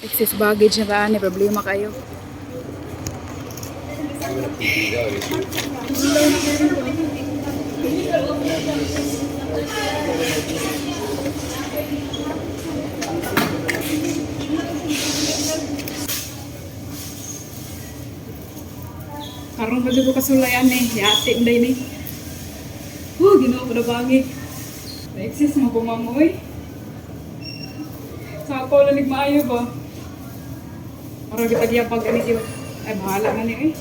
Excess baggage na taan, problema kayo. Karon ba ko kasulayan eh, yati unday ni. Ginoo ko na bangi. Excess mo bumamoy. Sa ako lalig maayo ba? Para kita diya pag ganit yun. Ay, bahala na niya eh.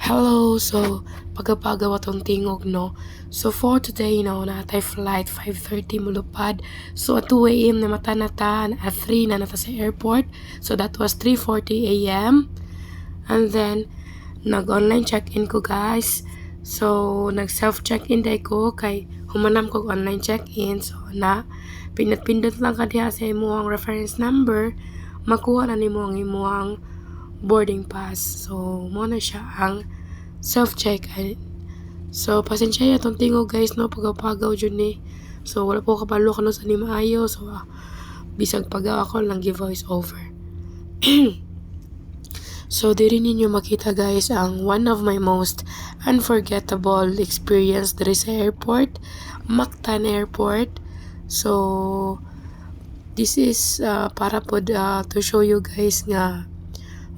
Hello, so pagapagawa tong tingog no. So for today no, natay flight 5:30 mulupad. So at 2 AM na matanatan, at 3 na nata sa airport. So that was 3:40 AM. And then nag-online check-in ko guys. So nag self-check-in day ko kay humanam ko online check-in. So na pinat-pindot lang ka diha sa imong reference number, makuha na nimo ang imong boarding pass. So mo na siya ang self-check. So pasensya ya tong tingog guys no, pagapagaw jud ni. So wala po kabalo kano sa ni maayo. So bisag pagaw ako lang give voice over. So diri ninyo makita guys ang one of my most unforgettable experience diri sa airport, Mactan Airport. So this is para pod to show you guys nga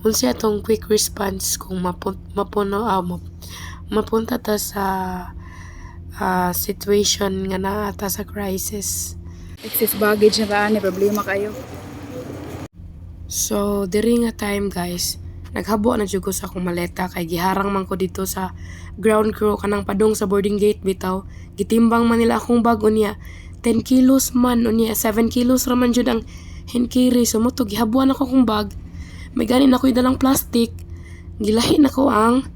unsa atong quick response kung mapunta ta sa situation nga naa ta sa crisis. Excess baggage na taan, problema kayo. So diri nga time guys, naghabo na jud ko sa akong maleta kay giharang man ko dito sa ground crew kanang padong sa boarding gate bitaw. Gitimbang man nila akong bag unya 10 kilos man unya 7 kilos ra man jud ang hand carry. So mo to gihabuan ako akong bag. May ganin ako'y dalang plastic. Gilahi na ko ang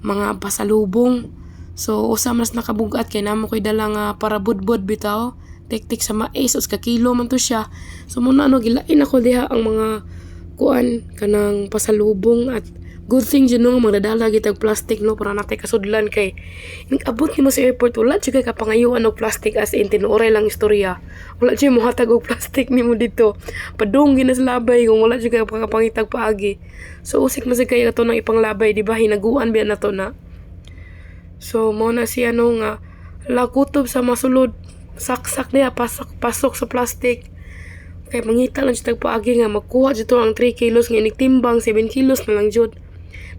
mga pasalubong. So usa mas nakabugat kay namo ko'y dalang para budbud bitaw. Tik-tik sa mais os ka kilo man to siya. So muna gilain ako diha ang mga kuan kanang pasalubong at good thing dyan no magdadala gitag plastic no para natay kasudlan kay abot ni mo sa airport wala jud kay kapangayuan og plastic as in tinuoray lang istorya. Wala jud mo hatag og plastic nimo dito. Padung ginas labay kung wala jud kay kapangitag paagi. So usik man kay ato nang ipanglabay di ba hinaguan biya nato na. So mo na si ano nga lakutob sa masulod saksak niya pasok sa plastic. Kay mangita lang siya tagpaagi nga makuha dito ang 3 kilos nga inigtimbang 7 kilos na lang jud.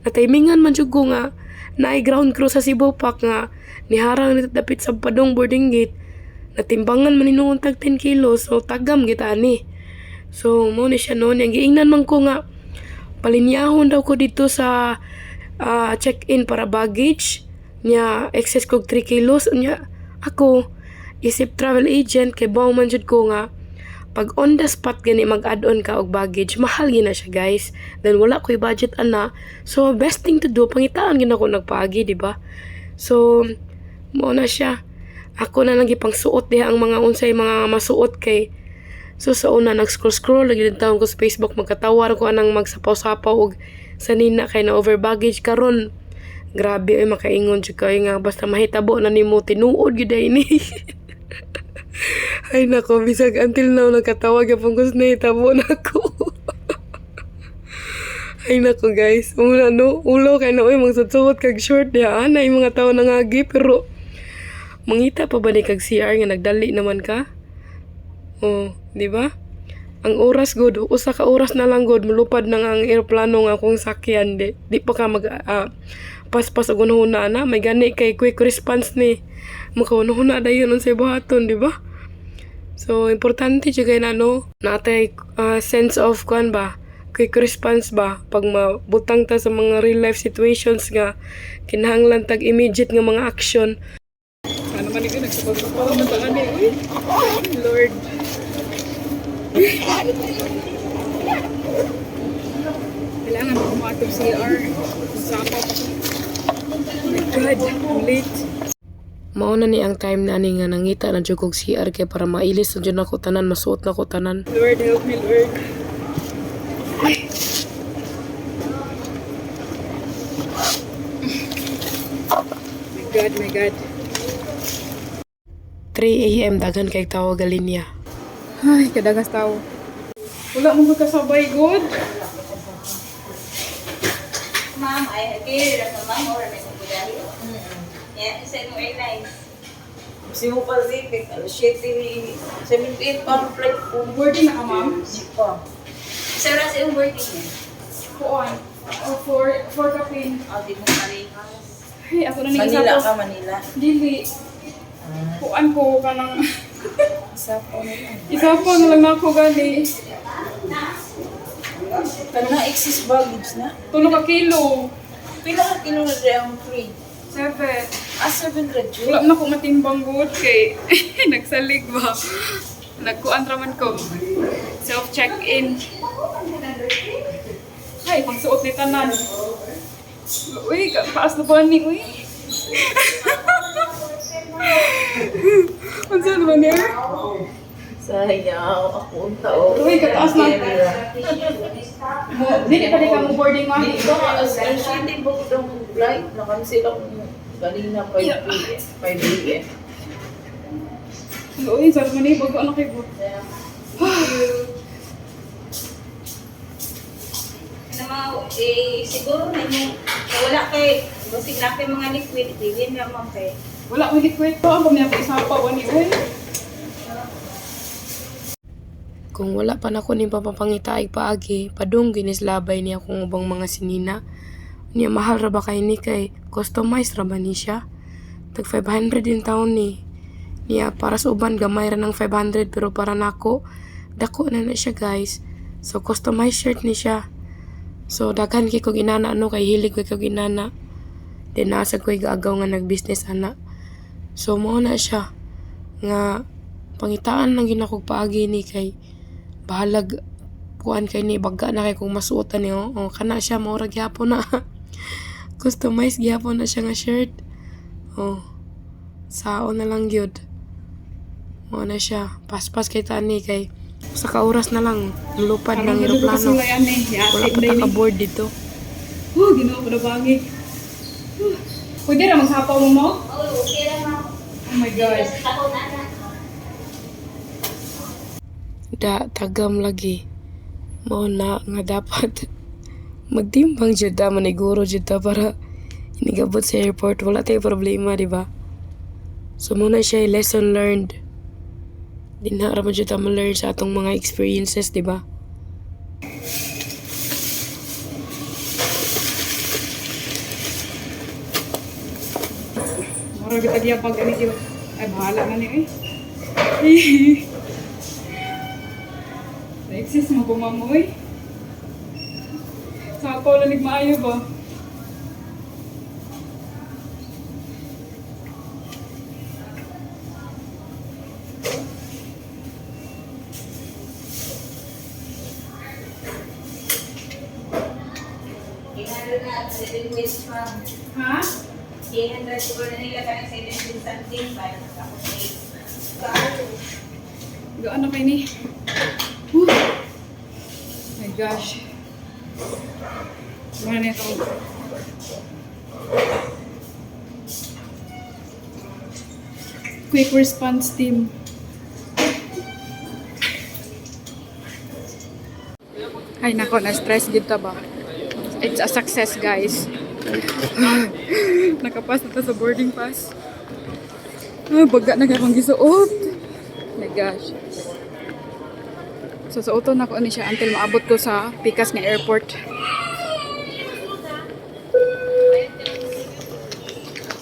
Natimingan man jud ko nga naay ground crew sa Cebu Park nga niharang nito dapit sa padong boarding gate. Natimbangan man inuon tag 10 kilos so tagam kita ani. So mo ni siya noon yang giingnan man ko nga palinyahon daw ko dito sa check-in para baggage niya excess kog 3 kilos unya ako isip travel agent kay baw man jud ko nga pag on the spot gani mag-add-on ka og baggage, mahal gina siya guys. Then wala ko'y budget ana. So best thing to do, pangitaan gina ko nagpaagi, di ba? So mo na siya. Ako na lagi pang suot diha ang mga unsay mga masuot kay. So sa una nag-scroll lagi din taon ko sa Facebook magkatawar ko anang magsapaw-sapaw og sanina kay na over baggage karon. Grabe ay makaingon jud kay nga basta mahitabo na nimo tinuod gyud ni. Ay nako, bisag until now nagkatawag yung gusto na itabo na ako. Ay nako guys, muna no, ulo kay na magsutsuot kag short diha, na yung mga tao nangagi pero mangita pa ba ni kag CR nga nagdali naman ka? Oh, di ba? Ang oras god, usa ka oras na lang god mulupad nang ang eroplano nga akong sakyan di pa ka mag paspas og unahuna na may gani kay quick response ni makaunahuna dayon unsay buhaton di ba? So, importante siya kaya na, no? Natay sense of, kuan ba? Quick response ba? Pag mabutang ta sa mga real life situations nga, kinahanglan tag immediate nga mga action. Ano man ikaw, nagsapag-sapaw man taan eh. Uy, Lord. Kailangan mo kumatog CR. Sapaw pa. Oh my God, I'm late. Mauna ni ang time na ani nga nangita na jud kog CR kay para mailis na jud ako tanan, masuot na ko tanan. Lord, help me, Lord. My God, my God. 3 AM daghan kay tao galin niya. Ay, kadagas tao. Wala mo kasabay, good. Ma'am, I agree na ma'am or may kumpulari. Yeah, isa yung airlines. Si mo Pacific, 78 pound flight po. Boarding na ka, ma'am? Sipa. Isa rin sa yung working niya. Kuan. O, for kapin. Di mo parehas. Ay, ako na Manila isa ka, ko. Manila. Dili. Kuan ko ka ng... Isa po na lang. Isa po na lang na ako gali. Kana excess baggage na. 2 ka kilo. Pila ka kilo na dyan ang free? 7. 700 yun. Wala na ko matimbang good kay nagsalig ba. Nagkuan raman ko. Self-check-in. Ay, pagsuot ni tanan. Uy, paas na ba ni? Uy. Ano saan ba niya? Sayang, ako ang tao. Uy, kataas na. Dili pa rin ka mo boarding ma? Dito ka, as ang shitting book ng flight, nakancel ako kanina 5 p.m. 5 a.m. Uy, saan mo ni? Bago ano kayo po? Siguro na yung wala kay basig na kay mga liquid, hindi naman kay. Wala ko liquid pa. Ako niya pa isa pa. Wani, uy. Kung wala pa na ko ni papapangitaig paagi, padung ginislabay niya kung ubang mga sinina. Niya mahal ra ba kay ni kay customized ra ba ni siya? Tag 500 din taon ni. Niya para sa uban gamay ra ng 500 pero para nako dako na siya guys. So customized shirt ni siya. So daghan kay kog inana ano kay hilig kog inana. Then nasa ko'y gaagaw nga nag-business ana. So mo na siya nga pangitaan lang ginakog paagi ni kay bahalag kuan kay ni bagga na kay kung masuotan niyo. O kana siya mao ra gyapon na. Customized gyapon na siya nga shirt. Oh. Sao na lang gyud. Mo na siya. Paspas kay tani kay sa kauras na lang lupad ng eroplano. Kasulayan eh. Wala Yati pa day ni. taka-board dito. Ginawa ko na bangi. Pwede na magsapaw mo mo? Oh, okay lang ma'am. Oh my God. Kasi ako na. Tagam lagi. Mao na nga dapat magtimbang jud ta maniguro jud ta para inigabot sa airport wala tay problema di ba? So muna siya lesson learned. Dinha ra man jud ta ma-learn sa atong mga experiences di ba? Mura kita diya pag ani yun. Ay, bahala na ni eh. Na-exist mo bumamoy. Sa ako lalig maayo ba? Inano na 7 weeks ma'am. Ha? 800 siguro na nila kaya 17 something para ako sa Gaan na kayo ni. Whew. My gosh. Mga na ito. Quick response team. Ay nako, na-stress dito ba? It's a success guys. Nakapas na to sa boarding pass. Baga na akong gisuot. My gosh. So suoton na ko ni siya until maabot ko sa pikas nga airport.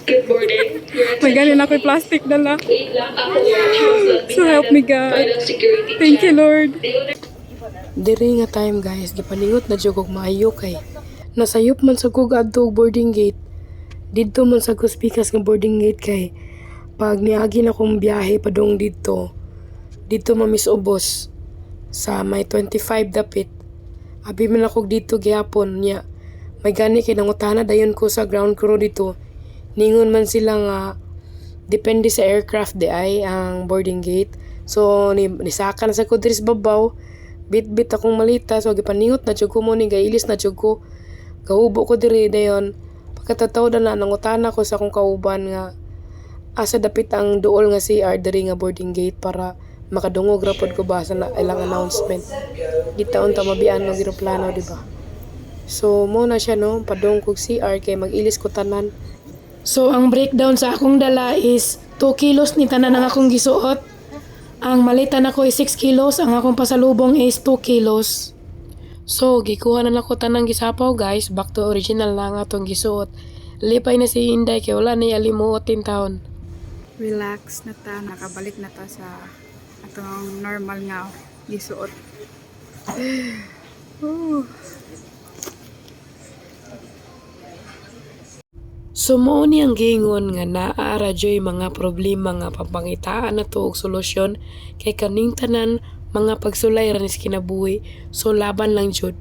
Good morning. Your May galing ako yung plastic dala. So help me God. final security Thank you Lord. Diri nga time guys, gipaningot na jud kog maayo kay nasayop man sa kog adto og boarding gate. Didto man sa kuspikas nga boarding gate kay pag niagi na kong biyahe padung dito mamis ubos sa may 25 dapit. Abi man ako dito gihapon niya. May gani kay nangutana dayon ko sa ground crew dito. Ningon man sila nga depende sa aircraft di ay ang boarding gate. So nisaka na sa ko diri sa babaw. Bit akong malita so gipaningot na jud ko mo ni gailis na jud ko. Gahubo ko diri dayon. Pagkatataw na nangutana ko sa akong kauban nga asa dapit ang duol nga CR diri nga boarding gate para makadungog ra pod ko ba sa ilang announcement. Gitaon ta mabian ng eroplano, di ba? So mo na siya no, padung kog CR kay mag-ilis ko tanan. So ang breakdown sa akong dala is 2 kilos ni tanan ang akong gisuot. Ang malita nako is 6 kilos, ang akong pasalubong is 2 kilos. So gikuha na nako tanang gisapaw guys, back to original na nga atong gisuot. Lipay na si Inday kay wala na yalimuotin taon. Relax na ta, nakabalik na ta sa atong normal nga gisuot. So mao ni ang gingon nga naa joy mga problema nga papangitaan na to og solusyon kay kaning tanan mga pagsulay ra nis kinabuhi. So laban lang jud.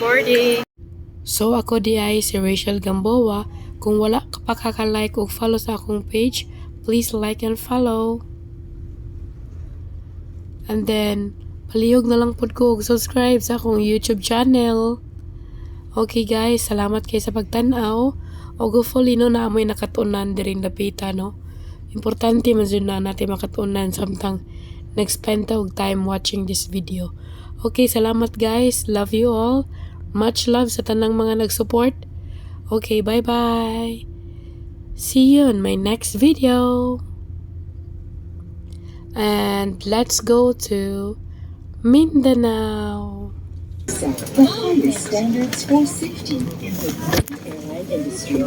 Boarding! So ako di ay si Rachel Gamboa. Kung wala ka pa kaka-like o follow sa akong page, please like and follow. And then palihog na lang pod ko og subscribe sa akong YouTube channel. Okay guys, salamat kay sa pagtan-aw. O hopefully no na amoy nakatunan diri dapita no. Importante man jud na natin makatunan samtang nag-spend ta og time watching this video. Okay, salamat guys. Love you all. Much love sa tanang mga nag-support. Okay, bye-bye. See you in my next video. And let's go to Mindanao. The highest standards for safety in the airline industry.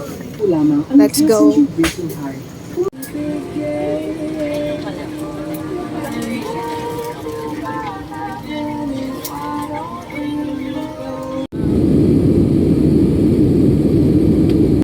Let's go. Working hard.